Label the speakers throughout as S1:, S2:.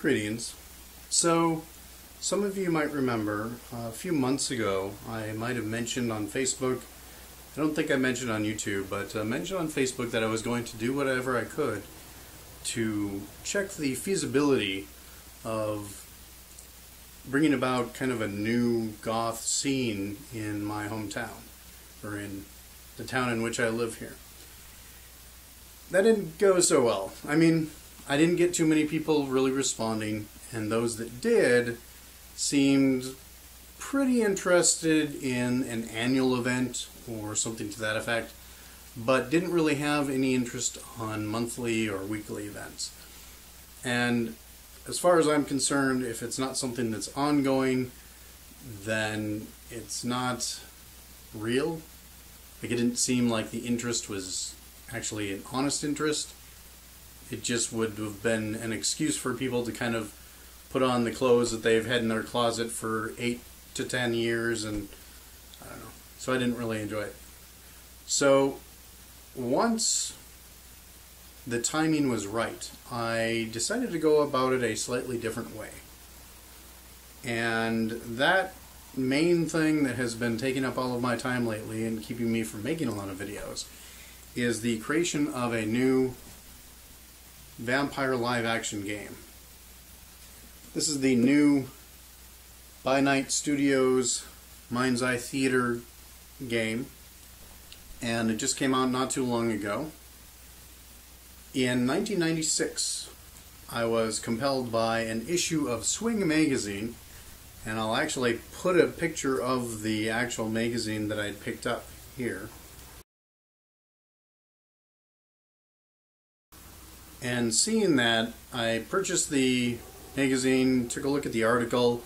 S1: Greetings. So, some of you might remember a few months ago I might have mentioned on Facebook, I don't think I mentioned on YouTube, but I mentioned on Facebook that I was going to do whatever I could to check the feasibility of bringing about kind of a new goth scene in my hometown, or in the town in which I live here. That didn't go so well. I mean, I didn't get too many people really responding, and those that did seemed pretty interested in an annual event or something to that effect, but didn't really have any interest on monthly or weekly events. And as far as I'm concerned, if it's not something that's ongoing, then it's not real. Like, it didn't seem like the interest was actually an honest interest. It just would have been an excuse for people to kind of put on the clothes that they've had in their closet for 8 to 10 years, and I don't know. So I didn't really enjoy it. So once the timing was right, I decided to go about it a slightly different way. And that main thing that has been taking up all of my time lately and keeping me from making a lot of videos is the creation of a new vampire live-action game. This is the new By Night Studios Mind's Eye Theater game, and it just came out not too long ago. In 1996, I was compelled by an issue of Swing magazine, and I'll actually put a picture of the actual magazine that I'd picked up here. And seeing that, I purchased the magazine, took a look at the article,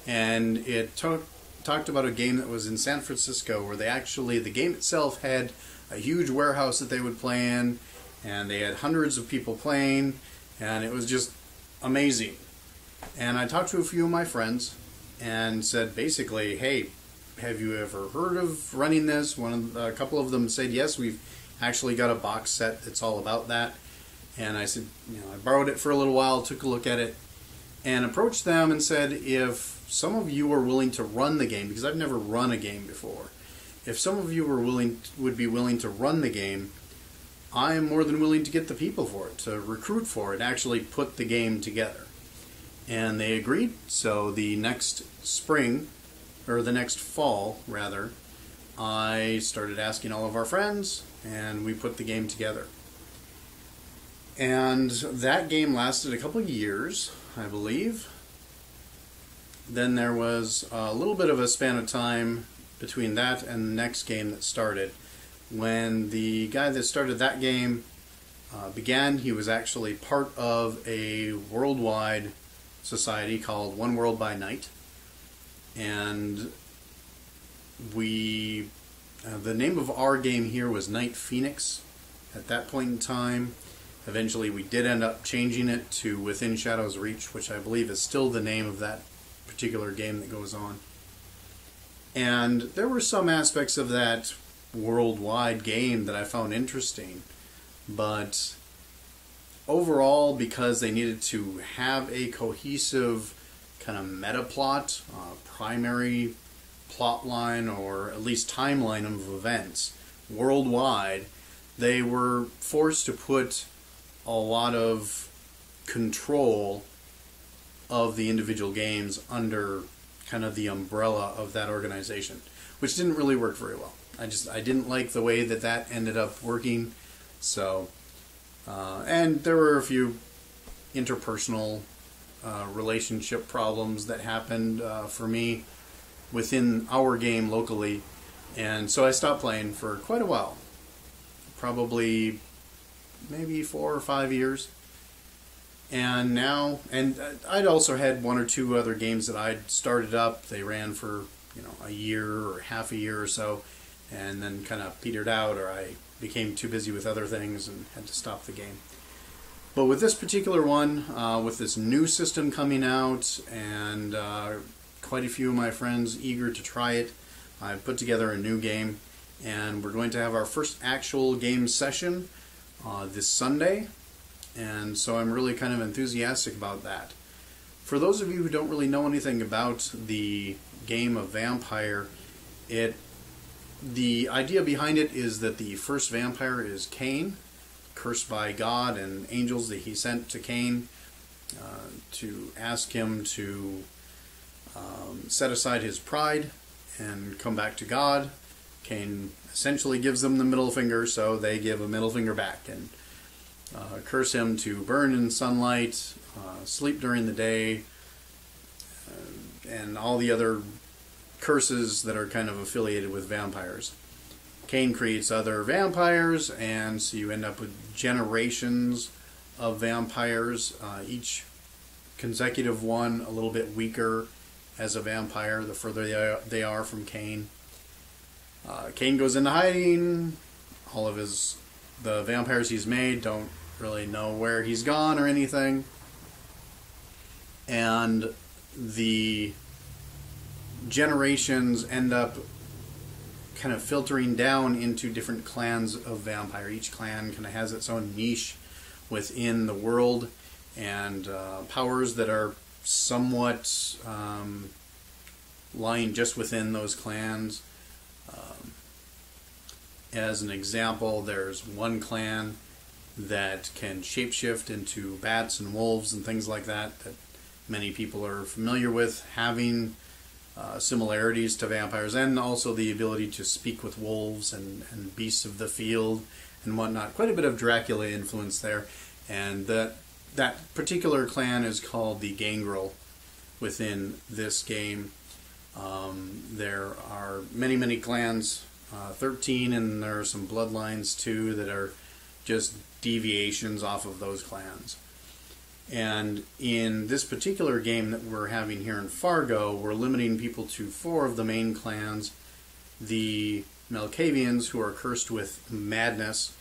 S1: and it talked about a game that was in San Francisco where the game itself had a huge warehouse that they would play in, and they had hundreds of people playing, and it was just amazing. And I talked to a few of my friends and said basically, hey, have you ever heard of running this? A couple of them said yes, we've actually got a box set that's all about that. And I said, I borrowed it for a little while, took a look at it, and approached them and said, if some of you are willing to run the game, because I've never run a game before, if some of you would be willing to run the game, I am more than willing to get the people for it, to recruit for it, actually put the game together. And they agreed, so the next spring, or the next fall, rather, I started asking all of our friends, and we put the game together. And that game lasted a couple of years, I believe. Then there was a little bit of a span of time between that and the next game that started. When the guy that started that game began, he was actually part of a worldwide society called One World by Night. And the name of our game here was Night Phoenix at that point in time. Eventually we did end up changing it to Within Shadow's Reach, which I believe is still the name of that particular game that goes on. And there were some aspects of that worldwide game that I found interesting, but overall, because they needed to have a cohesive kind of meta plot, primary plot line, or at least timeline of events worldwide, they were forced to put a lot of control of the individual games under kind of the umbrella of that organization, which didn't really work very well. I didn't like the way that ended up working. So, and there were a few interpersonal relationship problems that happened for me within our game locally, and so I stopped playing for quite a while, probably maybe 4 or 5 years. And now, and I'd also had 1 or 2 other games that I'd started up. They ran for a year or half a year or so, and then kind of petered out, or I became too busy with other things and had to stop the game. But with this particular one, with this new system coming out, and quite a few of my friends eager to try it, I put together a new game, and we're going to have our first actual game session this Sunday, and so I'm really kind of enthusiastic about that. For those of you who don't really know anything about the game of Vampire, the idea behind it is that the first vampire is Cain, cursed by God and angels that he sent to Cain to ask him to set aside his pride and come back to God. Cain essentially gives them the middle finger, so they give a middle finger back and curse him to burn in sunlight, sleep during the day, and all the other curses that are kind of affiliated with vampires. Cain creates other vampires, and so you end up with generations of vampires, each consecutive one a little bit weaker as a vampire the further they are from Cain. Cain goes into hiding. All of the vampires he's made don't really know where he's gone or anything. And the generations end up kind of filtering down into different clans of vampire. Each clan kind of has its own niche within the world, and powers that are somewhat lying just within those clans. As an example, there's one clan that can shapeshift into bats and wolves and things like that many people are familiar with, having similarities to vampires, and also the ability to speak with wolves and beasts of the field and whatnot. Quite a bit of Dracula influence there, and that particular clan is called the Gangrel within this game. There are many clans, 13, and there are some bloodlines too that are just deviations off of those clans. And in this particular game that we're having here in Fargo, we're limiting people to 4 of the main clans. The Malkavians, who are cursed with madness,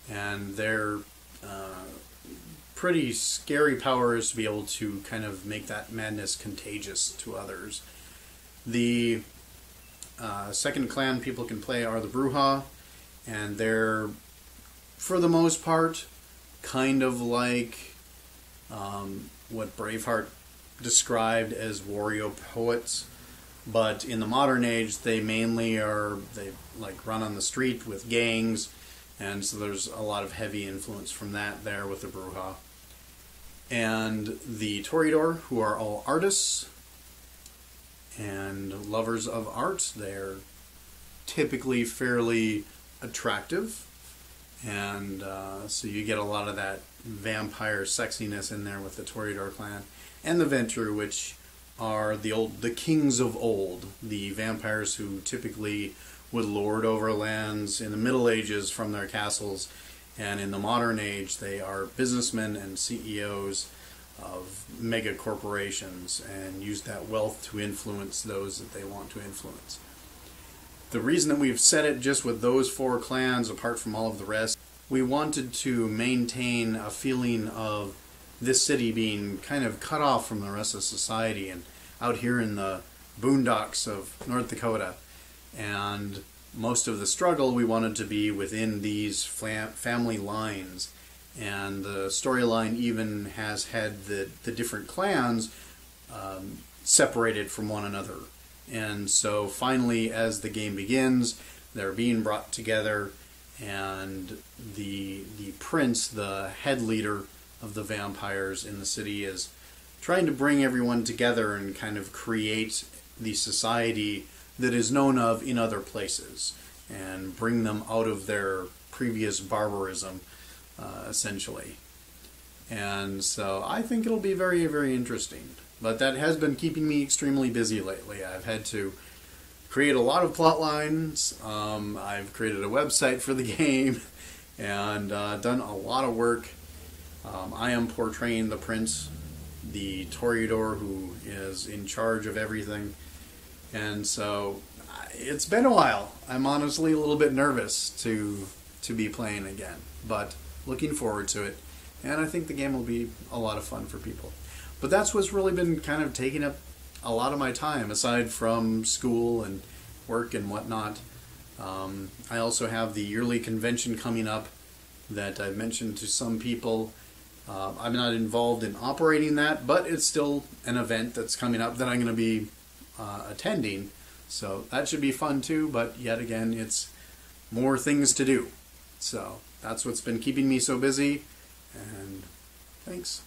S1: and they're pretty scary powers to be able to kind of make that madness contagious to others. The second clan people can play are the Bruja, and they're, for the most part, kind of like what Braveheart described as warrior poets, but in the modern age they mainly they run on the street with gangs, and so there's a lot of heavy influence from that there with the Bruja. And the Toreador, who are all artists and lovers of art. They're typically fairly attractive, and so you get a lot of that vampire sexiness in there with the Toreador clan. And the Ventru, which are the kings of old, the vampires who typically would lord over lands in the Middle Ages from their castles, and in the modern age they are businessmen and CEOs of mega corporations and use that wealth to influence those that they want to influence. The reason that we've set it just with those 4 clans, apart from all of the rest, we wanted to maintain a feeling of this city being kind of cut off from the rest of society and out here in the boondocks of North Dakota. And most of the struggle we wanted to be within these family lines. And the storyline even has had the different clans separated from one another. And so finally, as the game begins, they're being brought together, and the prince, the head leader of the vampires in the city, is trying to bring everyone together and kind of create the society that is known of in other places and bring them out of their previous barbarism, essentially. And so I think it'll be very, very interesting. But that has been keeping me extremely busy lately. I've had to create a lot of plot lines. I've created a website for the game and done a lot of work. I am portraying the prince, the Toreador, who is in charge of everything. And so it's been a while. I'm honestly a little bit nervous to be playing again, but looking forward to it. And I think the game will be a lot of fun for people. But that's what's really been kind of taking up a lot of my time, aside from school and work and whatnot. I also have the yearly convention coming up that I've mentioned to some people, I'm not involved in operating that, but it's still an event that's coming up that I'm going to be attending. So that should be fun too, but yet again, it's more things to do. So that's what's been keeping me so busy, and thanks.